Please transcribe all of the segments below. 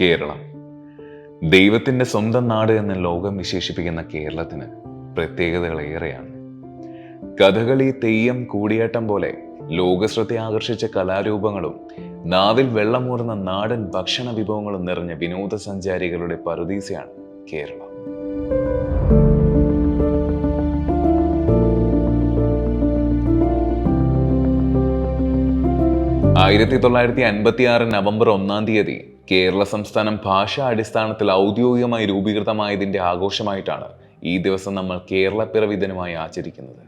കേരളം ദൈവത്തിൻ്റെ സ്വന്തം നാട് എന്ന് ലോകം വിശേഷിപ്പിക്കുന്ന കേരളത്തിന് പ്രത്യേകതകളേറെയാണ്. കഥകളി, തെയ്യം, കൂടിയാട്ടം പോലെ ലോകശ്രദ്ധ ആകർഷിച്ച കലാരൂപങ്ങളും നാവിൽ വെള്ളമൂറുന്ന നാടൻ ഭക്ഷണ വിഭവങ്ങളും നിറഞ്ഞ വിനോദസഞ്ചാരികളുടെ പറുദീസയാണ് കേരളം. 1956 നവംബർ 1 കേരള സംസ്ഥാനം ഭാഷാ അടിസ്ഥാനത്തിൽ ഔദ്യോഗികമായി രൂപീകൃതമായതിൻ്റെ ആഘോഷമായിട്ടാണ് ഈ ദിവസം നമ്മൾ കേരളപ്പിറവി ദിനമായി ആചരിക്കുന്നത്.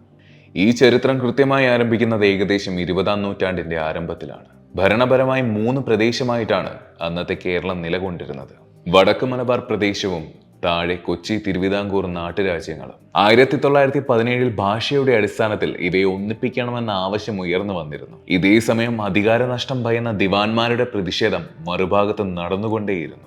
ഈ ചരിത്രം കൃത്യമായി ആരംഭിക്കുന്നത് ഏകദേശം 20-ാം നൂറ്റാണ്ടിന്റെ ആരംഭത്തിലാണ്. ഭരണപരമായി 3 പ്രദേശമായിട്ടാണ് അന്നത്തെ കേരളം നിലകൊണ്ടിരുന്നത്. വടക്ക് മലബാർ പ്രദേശവും താഴെ കൊച്ചി, തിരുവിതാംകൂർ നാട്ടുരാജ്യങ്ങളും. 1917 ഭാഷയുടെ അടിസ്ഥാനത്തിൽ ഇവയെ ഒന്നിപ്പിക്കണമെന്ന ആവശ്യം ഉയർന്നു വന്നിരുന്നു. ഇതേ സമയം അധികാരനഷ്ടം ഭയന്ന ദിവാൻമാരുടെ പ്രതിഷേധം മറുഭാഗത്ത് നടന്നുകൊണ്ടേയിരുന്നു.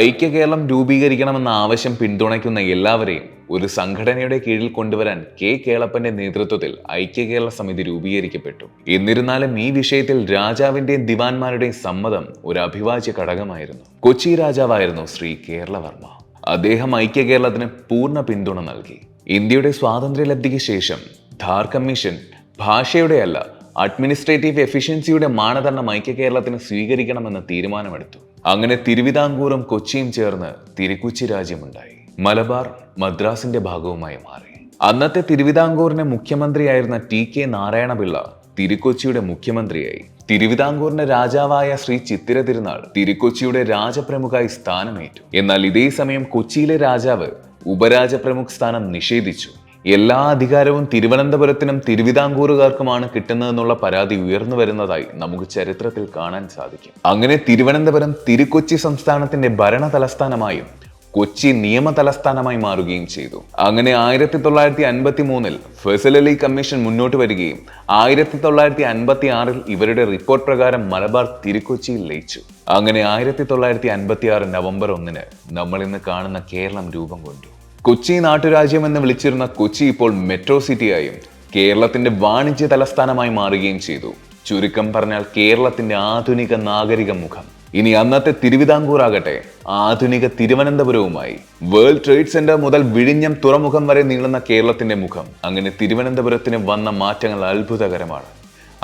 ഐക്യ കേരളം രൂപീകരിക്കണമെന്ന ആവശ്യം പിന്തുണയ്ക്കുന്ന എല്ലാവരെയും ഒരു സംഘടനയുടെ കീഴിൽ കൊണ്ടുവരാൻ കെ കേളപ്പന്റെ നേതൃത്വത്തിൽ ഐക്യ കേരള സമിതി രൂപീകരിക്കപ്പെട്ടു. എന്നിരുന്നാലും ഈ വിഷയത്തിൽ രാജാവിന്റെയും ദിവാൻമാരുടെയും സമ്മതം ഒരു അഭിവാജ്യ ഘടകമായിരുന്നു. കൊച്ചി രാജാവായിരുന്നു ശ്രീ കേരളവർമ്മ. അദ്ദേഹം ഐക്യ കേരളത്തിന് പൂർണ്ണ പിന്തുണ നൽകി. ഇന്ത്യയുടെ സ്വാതന്ത്ര്യലബ്ധിക്ക് ശേഷം ധാർ കമ്മീഷൻ ഭാഷയുടെ അല്ല, അഡ്മിനിസ്ട്രേറ്റീവ് എഫിഷ്യൻസിയുടെ മാനദണ്ഡം ഐക്യ കേരളത്തിന് സ്വീകരിക്കണമെന്ന് തീരുമാനമെടുത്തു. അങ്ങനെ തിരുവിതാംകൂറും കൊച്ചിയും ചേർന്ന് തിരുക്കൊച്ചി രാജ്യമുണ്ടായി. മലബാർ മദ്രാസിന്റെ ഭാഗവുമായി മാറി. അന്നത്തെ തിരുവിതാംകൂറിന്റെ മുഖ്യമന്ത്രിയായിരുന്ന TK നാരായണപിള്ള തിരുക്കൊച്ചിയുടെ മുഖ്യമന്ത്രിയായി. തിരുവിതാംകൂറിന്റെ രാജാവായ ശ്രീ ചിത്തിര തിരുനാൾ തിരുക്കൊച്ചിയുടെ രാജപ്രമുഖായി സ്ഥാനമേറ്റു. എന്നാൽ ഇതേ സമയം കൊച്ചിയിലെ രാജാവ് ഉപരാജപ്രമുഖ് സ്ഥാനം നിഷേധിച്ചു. എല്ലാ അധികാരവും തിരുവനന്തപുരത്തിനും തിരുവിതാംകൂറുകാർക്കുമാണ് കിട്ടുന്നതെന്നുള്ള പരാതി ഉയർന്നു വരുന്നതായി നമുക്ക് ചരിത്രത്തിൽ കാണാൻ സാധിക്കും. അങ്ങനെ തിരുവനന്തപുരം തിരുക്കൊച്ചി സംസ്ഥാനത്തിന്റെ ഭരണ തലസ്ഥാനമായും കൊച്ചി നിയമ തലസ്ഥാനമായി മാറുകയും ചെയ്തു. അങ്ങനെ 1953 ഫസൽ അലി കമ്മീഷൻ മുന്നോട്ട് വരികയും 1956 ഇവരുടെ റിപ്പോർട്ട് പ്രകാരം മലബാർ തിരുക്കൊച്ചിയിൽ ലയിച്ചു. അങ്ങനെ 1956 നവംബർ 1 നമ്മൾ ഇന്ന് കാണുന്ന കേരളം രൂപം കൊണ്ടു. കൊച്ചി നാട്ടുരാജ്യം എന്ന് വിളിച്ചിരുന്ന കൊച്ചി ഇപ്പോൾ മെട്രോ സിറ്റിയായും കേരളത്തിന്റെ വാണിജ്യ തലസ്ഥാനമായി മാറുകയും ചെയ്തു. ചുരുക്കം പറഞ്ഞാൽ കേരളത്തിന്റെ ആധുനിക നാഗരിക മുഖം. ഇനി അന്നത്തെ തിരുവിതാംകൂർ ആകട്ടെ ആധുനിക തിരുവനന്തപുരവുമായി. വേൾഡ് ട്രേഡ് സെന്റർ മുതൽ വിഴിഞ്ഞം തുറമുഖം വരെ നീളുന്ന കേരളത്തിന്റെ മുഖം. അങ്ങനെ തിരുവനന്തപുരത്തിന് വന്ന മാറ്റങ്ങൾ അത്ഭുതകരമാണ്.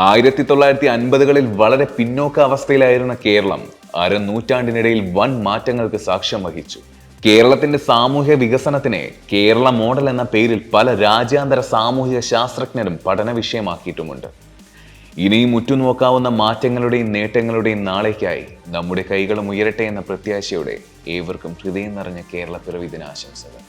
1950കളിൽ വളരെ പിന്നോക്ക അവസ്ഥയിലായിരുന്ന കേരളം അരനൂറ്റാണ്ടിനിടയിൽ വൻ മാറ്റങ്ങൾക്ക് സാക്ഷ്യം വഹിച്ചു. കേരളത്തിന്റെ സാമൂഹ്യ വികസനത്തിനെ കേരള മോഡൽ എന്ന പേരിൽ പല രാജ്യാന്തര സാമൂഹിക ശാസ്ത്രജ്ഞരും പഠന വിഷയമാക്കിയിട്ടുമുണ്ട്. ഇനിയും ഉറ്റുനോക്കാവുന്ന മാറ്റങ്ങളുടെയും നേട്ടങ്ങളുടെയും നാളേക്കായി നമ്മുടെ കൈകളും ഉയരട്ടെ എന്ന പ്രത്യാശയോടെ ഏവർക്കും ഹൃദയം നിറഞ്ഞ കേരളപ്പിറവി ദിനാശംസകൾ.